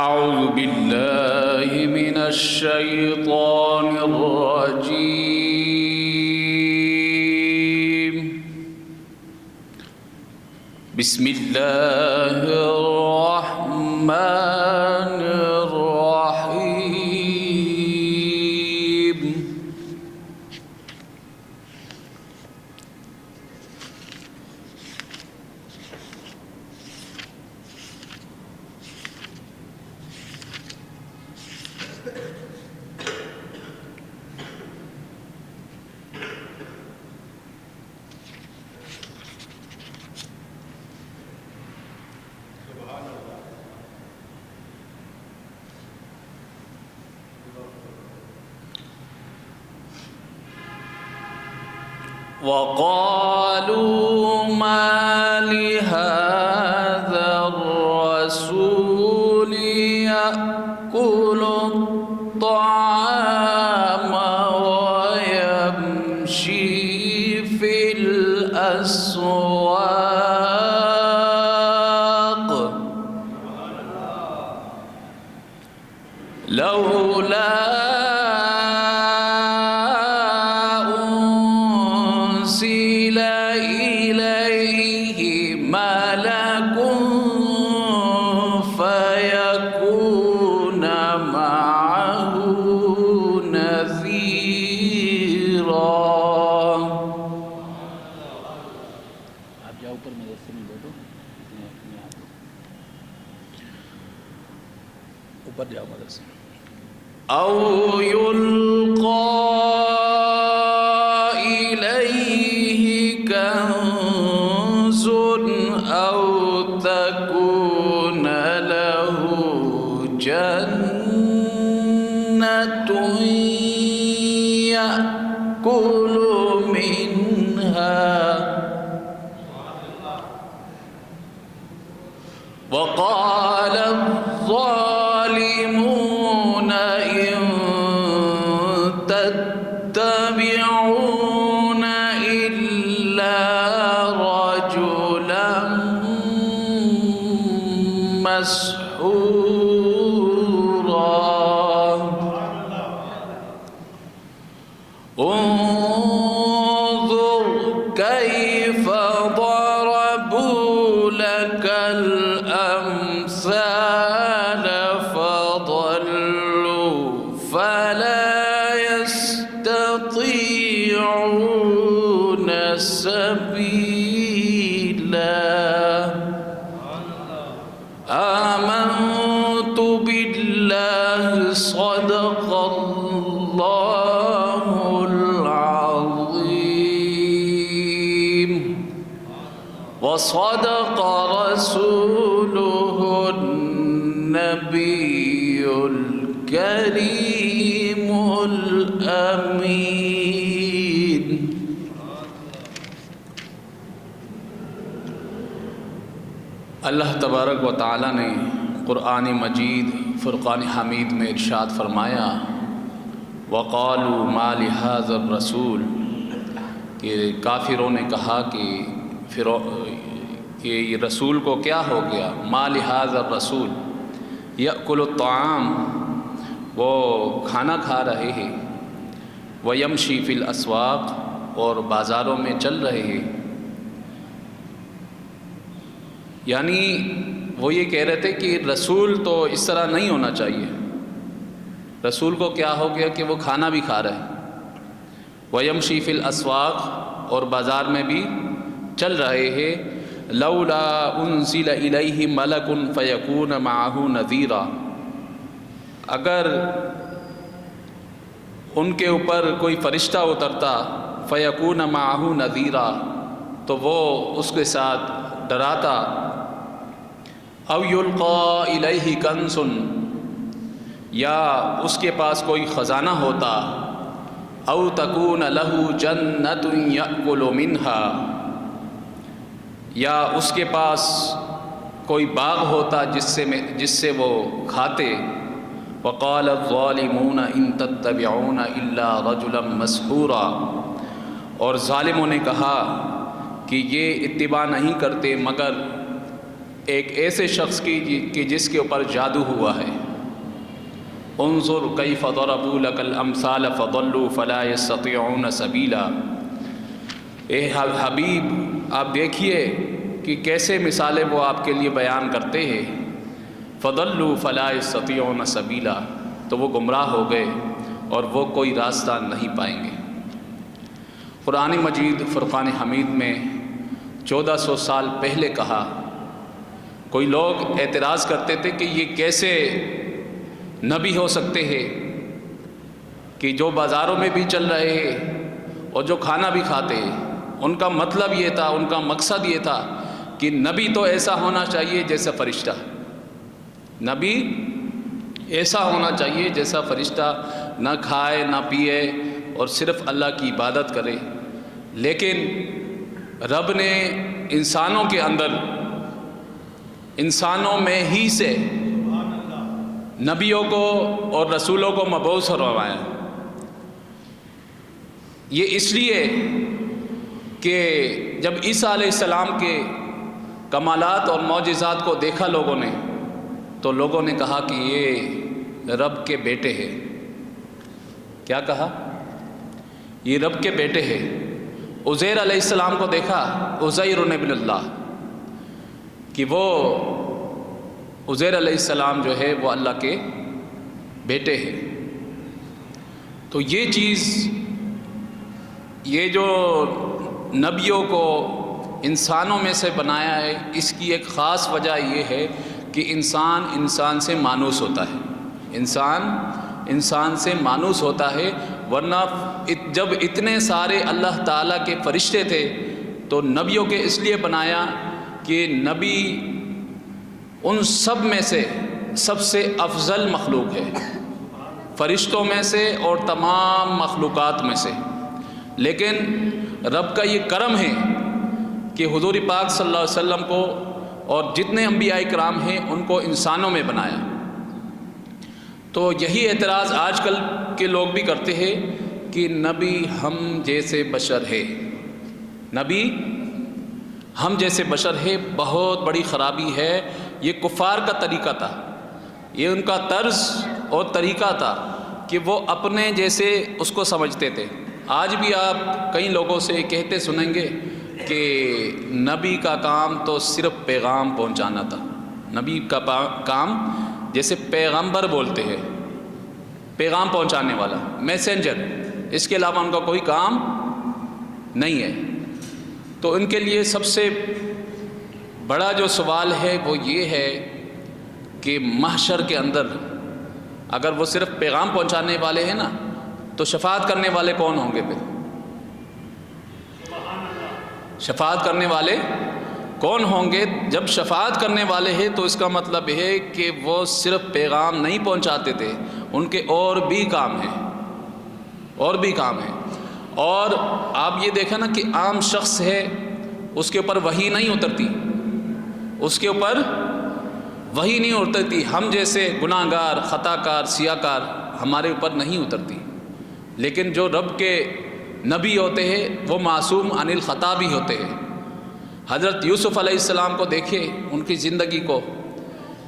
أعوذ بالله من الشيطان الرجيم. بسم الله الرحمن الرحيم. وقالوا ما لهذا الرسول يأكل الطعام ويمشي في الأسواق لولا أنزل إليه ملك فيكون معه نذيرا. آپ جاؤ اوپر مدرسے میں بیٹھو اوپر جاؤ مدرسے میں. أو يلقى إليه كنز أو تكون له جنة يأكل منها وقال الظالمون إن تتبعون إلا رجلا مسحورا. انظر كيف ضربوا لك الأمثال فضلوا فلا يستطيعون سبيلا. آمنت بالله صدق الله العظيم وصدق رسوله النبي الكريم الأمين. اللہ تبارک و تعالیٰ نے قرآن مجید فرقان حمید میں ارشاد فرمایا وقالوا ما لهذا الرسول کہ کافروں نے کہا کہ یہ رسول کو کیا ہو گیا. ما لهذا الرسول یأکل الطعام وہ کھانا کھا رہے ہیں ویمشی فی الاسواق اور بازاروں میں چل رہے ہیں. یعنی وہ یہ کہہ رہے تھے کہ رسول تو اس طرح نہیں ہونا چاہیے. رسول کو کیا ہو گیا کہ وہ کھانا بھی کھا رہے ہیں ویمشی فی الاسواق اور بازار میں بھی چل رہے ہیں. لولا انزل الیہ ملک فیکون معہ نذیرا اگر ان کے اوپر کوئی فرشتہ اترتا فیکون معہ نذیرا تو وہ اس کے ساتھ ڈراتا. او یلقى الیہ کنز یا اس کے پاس کوئی خزانہ ہوتا. او تکون لہ جنۃ یأکل منہا یا اس کے پاس کوئی باغ ہوتا جس سے وہ کھاتے. وقال الظالمون ان تتبعون الا رجلا مسحورا اور ظالموں نے کہا کہ یہ اتباع نہیں کرتے مگر ایک ایسے شخص کی کہ جس کے اوپر جادو ہوا ہے. انظر کیف ضربوا لک الامثال فضلوا فلا یستطیعون سبیلا. اے حبیب آپ دیکھیے کہ کیسے مثالیں وہ آپ کے لیے بیان کرتے ہیں. فضلوا فلا یستطیعون سبیلا، تو وہ گمراہ ہو گئے اور وہ کوئی راستہ نہیں پائیں گے. قرآن مجید فرقان حمید میں 1400 سال پہلے کہا. کوئی لوگ اعتراض کرتے تھے کہ یہ کیسے نبی ہو سکتے ہیں کہ جو بازاروں میں بھی چل رہے ہیں اور جو کھانا بھی کھاتے ہیں. ان کا مطلب یہ تھا، ان کا مقصد یہ تھا کہ نبی تو ایسا ہونا چاہیے جیسا فرشتہ. نبی ایسا ہونا چاہیے جیسا فرشتہ، نہ کھائے نہ پیے اور صرف اللہ کی عبادت کرے. لیکن رب نے انسانوں کے اندر، انسانوں میں ہی سے نبیوں کو اور رسولوں کو مبعوث فرمایا. یہ اس لیے کہ جب عیسیٰ علیہ السلام کے کمالات اور معجزات کو دیکھا لوگوں نے، تو لوگوں نے کہا کہ یہ رب کے بیٹے ہیں. کیا کہا؟ یہ رب کے بیٹے ہیں. عزیر علیہ السلام کو دیکھا، عزیر ابن اللہ، کہ وہ عزیر علیہ السلام جو ہے وہ اللہ کے بیٹے ہیں. تو یہ چیز، یہ جو نبیوں کو انسانوں میں سے بنایا ہے، اس کی ایک خاص وجہ یہ ہے کہ انسان سے مانوس ہوتا ہے. انسان سے مانوس ہوتا ہے. ورنہ جب اتنے سارے اللہ تعالیٰ کے فرشتے تھے تو نبیوں کے اس لیے بنایا کہ نبی ان سب میں سے سب سے افضل مخلوق ہے، فرشتوں میں سے اور تمام مخلوقات میں سے. لیکن رب کا یہ کرم ہے کہ حضور پاک صلی اللہ علیہ وسلم کو اور جتنے انبیاء کرام ہیں ان کو انسانوں میں بنایا. تو یہی اعتراض آج کل کے لوگ بھی کرتے ہیں کہ نبی ہم جیسے بشر ہے. نبی ہم جیسے بشر ہے. بہت بڑی خرابی ہے. یہ کفار کا طریقہ تھا، یہ ان کا طرز اور طریقہ تھا کہ وہ اپنے جیسے اس کو سمجھتے تھے. آج بھی آپ کئی لوگوں سے کہتے سنیں گے کہ نبی کا کام تو صرف پیغام پہنچانا تھا. نبی کا کام جیسے پیغمبر بولتے ہیں، پیغام پہنچانے والا، میسنجر، اس کے علاوہ ان کا کوئی کام نہیں ہے. تو ان کے لیے سب سے بڑا جو سوال ہے وہ یہ ہے کہ محشر کے اندر اگر وہ صرف پیغام پہنچانے والے ہیں نا، تو شفاعت کرنے والے کون ہوں گے؟ پھر شفاعت کرنے والے کون ہوں گے؟ جب شفاعت کرنے والے ہیں تو اس کا مطلب ہے کہ وہ صرف پیغام نہیں پہنچاتے تھے، ان کے اور بھی کام ہیں، اور بھی کام ہیں. اور آپ یہ دیکھیں نا کہ عام شخص ہے، اس کے اوپر وحی نہیں اترتی، اس کے اوپر وحی نہیں اترتی. ہم جیسے گناہ گار، خطا کار، سیاہ کار ہمارے اوپر نہیں اترتی. لیکن جو رب کے نبی ہوتے ہیں وہ معصوم عن الخطا بھی ہوتے ہیں. حضرت یوسف علیہ السلام کو دیکھیں، ان کی زندگی کو،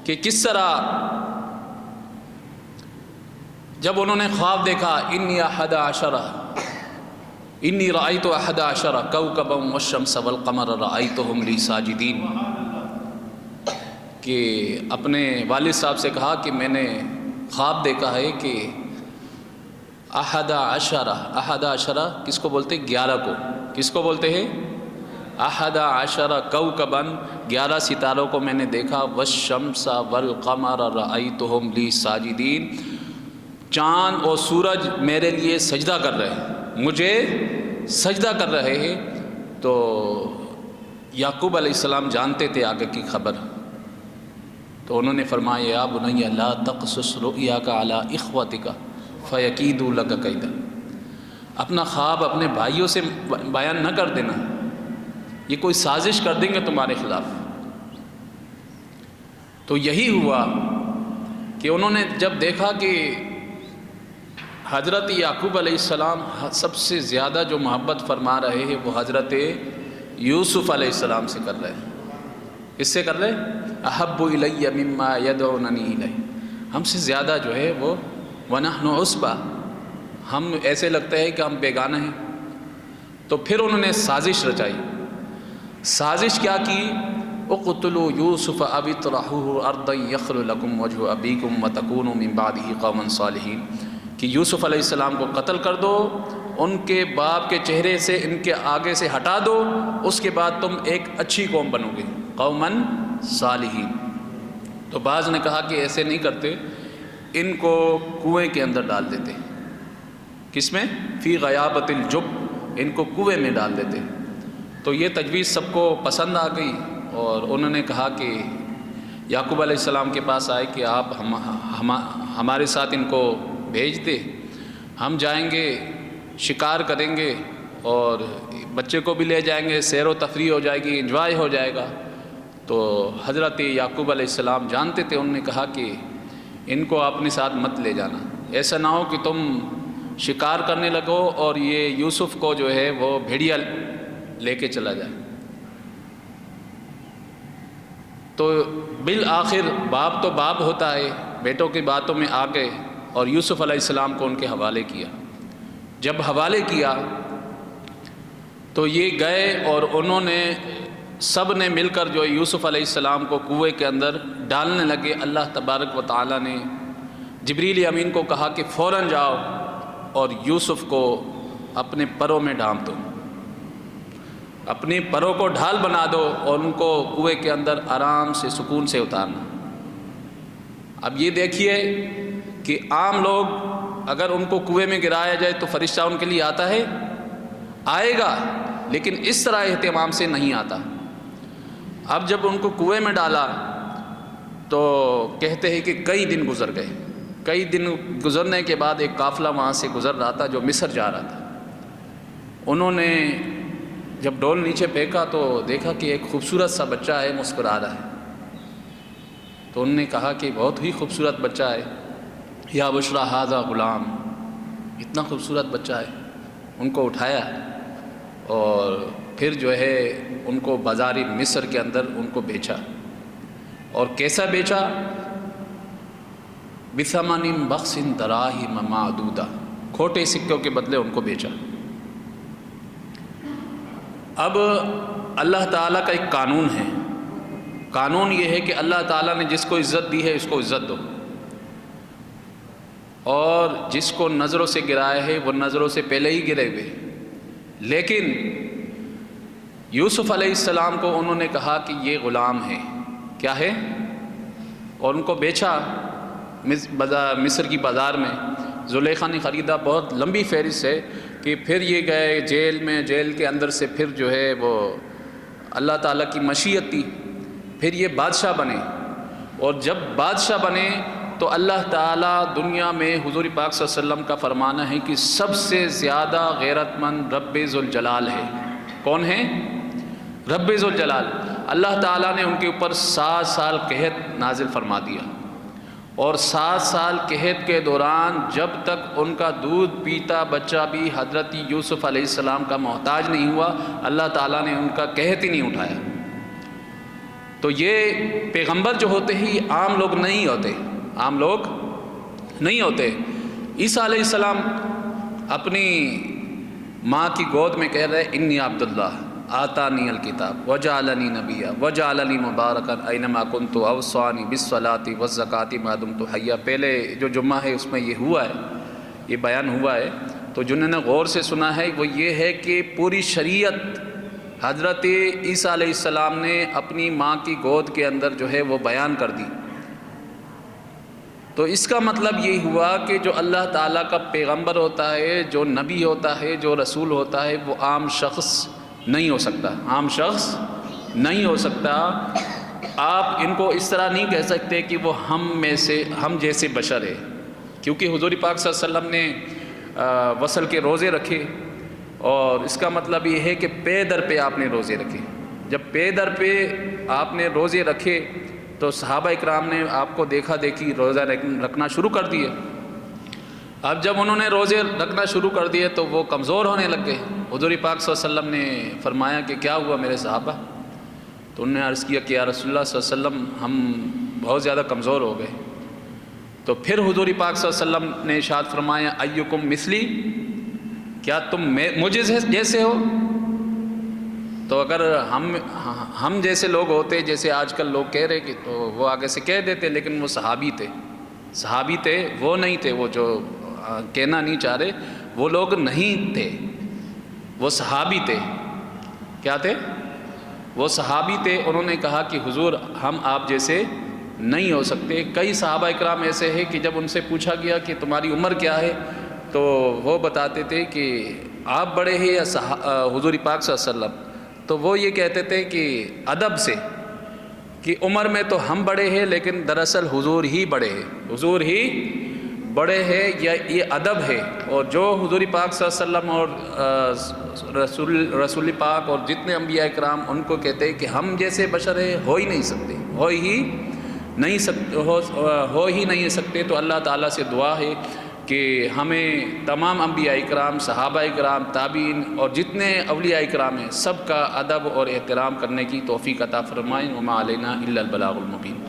کہ کس طرح جب انہوں نے خواب دیکھا، انی رأیت احد عشر کوکبا والشمس والقمر رأیتهم لی ساجدین، کہ اپنے والد صاحب سے کہا کہ میں نے خواب دیکھا ہے کہ احد عشر کس کو بولتے؟ 11 کو. کس کو بولتے ہیں؟ احد عشر کوکبا، 11 ستاروں کو میں نے دیکھا. والشمس والقمر رأیتهم لی ساجدین، چاند اور سورج میرے لیے سجدہ کر رہے ہیں، مجھے سجدہ کر رہے ہیں. تو یعقوب علیہ السلام جانتے تھے آگے کی خبر، تو انہوں نے فرمایا یا بنی لا تقصص رؤیاک علی اخوتک فیکیدوا لک کیدا. اپنا خواب اپنے بھائیوں سے بیان نہ کر دینا، یہ کوئی سازش کر دیں گے تمہارے خلاف. تو یہی ہوا کہ انہوں نے جب دیکھا کہ حضرت یعقوب علیہ السلام سب سے زیادہ جو محبت فرما رہے ہیں وہ حضرت یوسف علیہ السلام سے کر رہے ہیں. اس سے کر لے احب الی مما یدعوننی الیہ، ہم سے زیادہ جو ہے وہ ونحن عصبہ، ہم ایسے لگتا ہے کہ ہم بیگانہ ہیں۔ تو پھر انہوں نے سازش رچائی۔ سازش کیا کی؟ اقتلوا یوسف او اطرحوہ ارضا یخل لکم وجہ ابیکم وتکونوا من بعدہ قوما صالحین، کہ یوسف علیہ السلام کو قتل کر دو، ان کے باپ کے چہرے سے ان کے آگے سے ہٹا دو، اس کے بعد تم ایک اچھی قوم بنو گے، قوما صالحین۔ تو بعض نے کہا کہ ایسے نہیں کرتے، ان کو کنویں کے اندر ڈال دیتے۔ کس میں؟ فی غیابت الجب، ان کو کنویں میں ڈال دیتے۔ تو یہ تجویز سب کو پسند آ گئی، اور انہوں نے کہا کہ یعقوب علیہ السلام کے پاس آئے کہ آپ ہمارے ساتھ ان کو بھیج دے، ہم جائیں گے، شکار کریں گے، اور بچے کو بھی لے جائیں گے، سیر و تفریح ہو جائے گی، انجوائے ہو جائے گا۔ تو حضرت یعقوب علیہ السلام جانتے تھے، انہوں نے کہا کہ ان کو اپنے ساتھ مت لے جانا، ایسا نہ ہو کہ تم شکار کرنے لگو اور یہ یوسف کو جو ہے وہ بھیڑیا لے کے چلا جائے۔ تو بالآخر باپ تو باپ ہوتا ہے، بیٹوں کی باتوں میں آ گئے اور یوسف علیہ السلام کو ان کے حوالے کیا۔ جب حوالے کیا تو یہ گئے اور انہوں نے سب نے مل کر جو یوسف علیہ السلام کو کنویں کے اندر ڈالنے لگے۔ اللہ تبارک و تعالیٰ نے جبریل امین کو کہا کہ فوراً جاؤ اور یوسف کو اپنے پروں میں ڈھانپ دو، اپنی پروں کو ڈھال بنا دو اور ان کو کنویں کے اندر آرام سے سکون سے اتارنا۔ اب یہ دیکھیے کہ عام لوگ اگر ان کو کنویں میں گرایا جائے تو فرشتہ ان کے لیے آتا ہے؟ آئے گا، لیکن اس طرح اہتمام سے نہیں آتا۔ اب جب ان کو کنویں میں ڈالا تو کہتے ہیں کہ کئی دن گزر گئے۔ کئی دن گزرنے کے بعد ایک قافلہ وہاں سے گزر رہا تھا جو مصر جا رہا تھا۔ انہوں نے جب ڈول نیچے پھینکا تو دیکھا کہ ایک خوبصورت سا بچہ ہے، مسکرا رہا ہے۔ تو انہوں نے کہا کہ بہت ہی خوبصورت بچہ ہے، یا بشریٰ ھذا غلام، اتنا خوبصورت بچہ ہے۔ ان کو اٹھایا اور پھر جو ہے ان کو بازار مصر کے اندر ان کو بیچا۔ اور کیسا بیچا؟ بثمن بخس دراہم معدودہ، کھوٹے سکوں کے بدلے ان کو بیچا۔ اب اللہ تعالیٰ کا ایک قانون ہے، قانون یہ ہے کہ اللہ تعالیٰ نے جس کو عزت دی ہے اس کو عزت دو، اور جس کو نظروں سے گرایا ہے وہ نظروں سے پہلے ہی گرے ہوئے۔ لیکن یوسف علیہ السلام کو انہوں نے کہا کہ یہ غلام ہے، کیا ہے، اور ان کو بیچا مصر کی بازار میں۔ زلیخا نے خریدا، بہت لمبی فہرست ہے کہ پھر یہ گئے جیل میں، جیل کے اندر سے پھر جو ہے وہ اللہ تعالیٰ کی مشیت تھی، پھر یہ بادشاہ بنے۔ اور جب بادشاہ بنے تو اللہ تعالیٰ دنیا میں حضور پاک صلی اللہ علیہ وسلم کا فرمانا ہے کہ سب سے زیادہ غیرت مند رب ذوالجلال ہے۔ کون ہے؟ رب ذوالجلال۔ اللہ تعالیٰ نے ان کے اوپر 7 سال قحط نازل فرما دیا، اور 7 سال قحط کے دوران جب تک ان کا دودھ پیتا بچہ بھی حضرت یوسف علیہ السلام کا محتاج نہیں ہوا، اللہ تعالیٰ نے ان کا قحط ہی نہیں اٹھایا۔ تو یہ پیغمبر جو ہوتے ہی عام لوگ نہیں ہوتے، عام لوگ نہیں ہوتے۔ عیسیٰ علیہ السلام اپنی ماں کی گود میں کہہ رہے انی عبداللہ آتانی الکتاب وجعلنی نبیا وجعلنی مبارکا اینما کنت اوصانی بالصلاۃ والزکاۃ ما دمت حیا۔ پہلے جو جمعہ ہے اس میں یہ ہوا ہے، یہ بیان ہوا ہے۔ تو جنہوں نے غور سے سنا ہے وہ یہ ہے کہ پوری شریعت حضرت عیسیٰ علیہ السلام نے اپنی ماں کی گود کے اندر جو ہے وہ بیان کر دی۔ تو اس کا مطلب یہ ہوا کہ جو اللہ تعالیٰ کا پیغمبر ہوتا ہے، جو نبی ہوتا ہے، جو رسول ہوتا ہے، وہ عام شخص نہیں ہو سکتا، عام شخص نہیں ہو سکتا۔ آپ ان کو اس طرح نہیں کہہ سکتے کہ وہ ہم جیسے بشر ہے، کیونکہ حضور پاک صلی اللہ علیہ وسلم نے وصل کے روزے رکھے، اور اس کا مطلب یہ ہے کہ پے در پہ آپ نے روزے رکھے۔ جب پے در پہ آپ نے روزے رکھے تو صحابہ اکرام نے آپ کو دیکھا دیکھی روزہ رکھنا شروع کر دیے۔ اب جب انہوں نے روزے رکھنا شروع کر دیے تو وہ کمزور ہونے لگ گئے۔ حضور پاک صلی اللہ علیہ وسلم نے فرمایا کہ کیا ہوا میرے صحابہ؟ تو انہوں نے عرض کیا کہ یا رسول اللہ صلی اللہ علیہ وسلم ہم بہت زیادہ کمزور ہو گئے. تو پھر حضور پاک صلی اللہ علیہ وسلم نے ارشاد فرمایا ایکم مثلی، کیا تم مجھے جیسے ہو؟ تو اگر ہم جیسے لوگ ہوتے، جیسے آج کل لوگ کہہ رہے کہ تو وہ آگے سے کہہ دیتے، لیکن وہ صحابی تھے، وہ نہیں تھے. وہ جو کہنا نہیں چاہ رہے وہ لوگ نہیں تھے، وہ صحابی تھے. کیا تھے؟ وہ صحابی تھے. انہوں نے کہا کہ حضور ہم آپ جیسے نہیں ہو سکتے. کئی صحابہ اکرام ایسے ہیں کہ جب ان سے پوچھا گیا کہ تمہاری عمر کیا ہے تو وہ بتاتے تھے کہ آپ بڑے ہیں یا حضور پاک صلی اللہ علیہ وسلم. تو وہ یہ کہتے تھے کہ ادب سے کہ عمر میں تو ہم بڑے ہیں لیکن دراصل حضور ہی بڑے ہیں، یا یہ ادب ہے. اور جو حضور پاک صلی اللہ علیہ وسلم اور رسول پاک اور جتنے انبیاء اکرام ان کو کہتے ہیں کہ ہم جیسے بشر ہیں ہو ہی نہیں سکتے. تو اللہ تعالیٰ سے دعا ہے کہ ہمیں تمام انبیاء اکرام، صحابہ اکرام، تابعین اور جتنے اولیاء اکرام ہیں سب کا ادب اور احترام کرنے کی توفیق عطا فرمائیں. وما علینا الا البلاغ المبین.